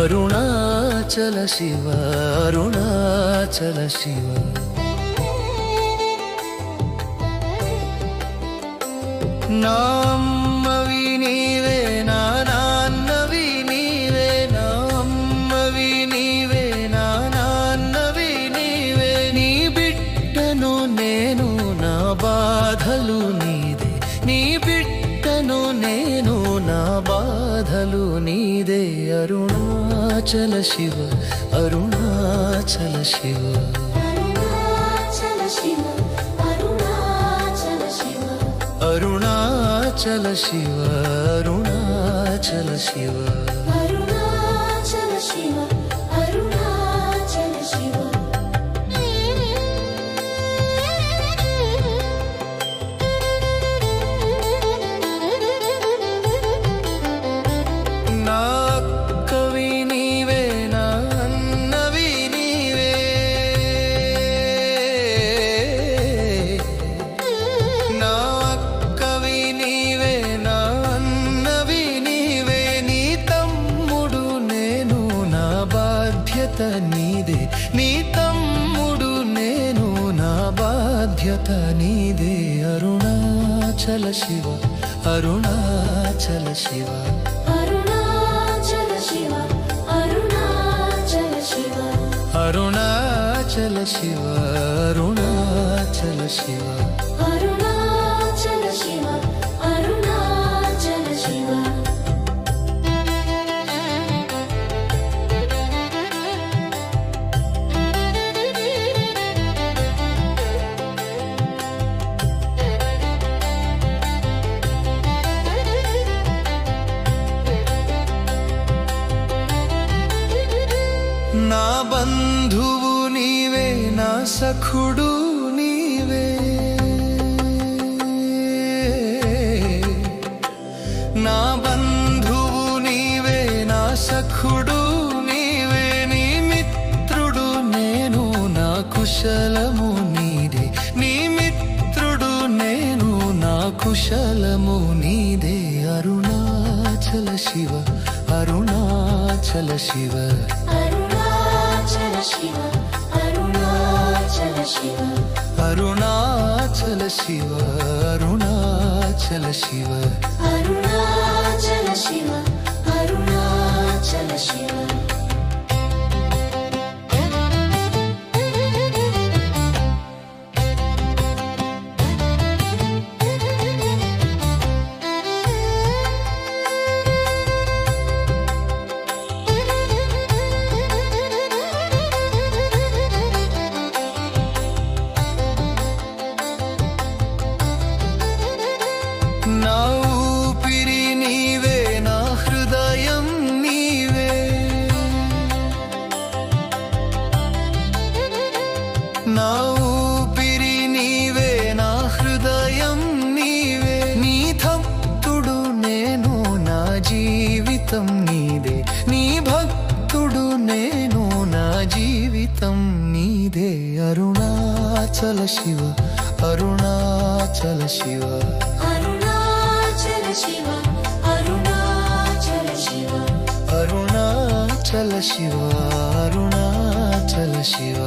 అరుణాచల శివ అరుణాచల శివ నా అమ్మవి నీవే నా నాన్నవి నీవే నా అమ్మవి నీవే నా నాన్నవి నీవే నీ బిడ్డను నేను నా బాధలు నీదే నీ బిడ్డను నేను నా బాధలు నీదే అరుణాచల శివ అరుణాచల శివ అరుణాచల శివ అరుణాచల శివ అరుణాచల శివ అరుణాచల శివ నా అక్కవి నీవే నా అన్నవి నీవే నా అక్కవి నీవే నా అన్నవి నీవే నీ తమ్ముడు నేను నా బాధ్యత నీదే నీ తమ్ముడు నేను నా బాధ్యత నీదే అరుణాచల శివ అరుణాచల శివ అరుణాచల శివ అరుణాచల శివ అరుణాచల శివ అరుణాచల శివ అరుణాచల శివ అరుణాచల శివ నా బంధువు నీవే నా సఖుడు నీవే నా బంధువు నీవే నా సఖుడు నీవే నీ మిత్రుడు నేను నా కుశలము నీదే నీ మిత్రుడు నేను నా కుశలము నీదే అరుణాచల శివ అరుణాచల శివ అరుణాచల శివ అరుణాచల శివ అరుణాచల శివ అరుణాచల శివ అరుణాచల శివ అరుణాచల శివ నా ఊపిరి నీవే నా హృదయం నీవే నా ఊపిరి నీవే నా హృదయం నీవే నీ భక్తుడు నేను నా జీవితం నీదే నీ భక్తుడు నేను నా జీవితం నీదే అరుణాచల శివ అరుణాచల శివ అరుణాచల శివ అరుణాచల శివ అరుణాచల శివ అరుణాచల శివ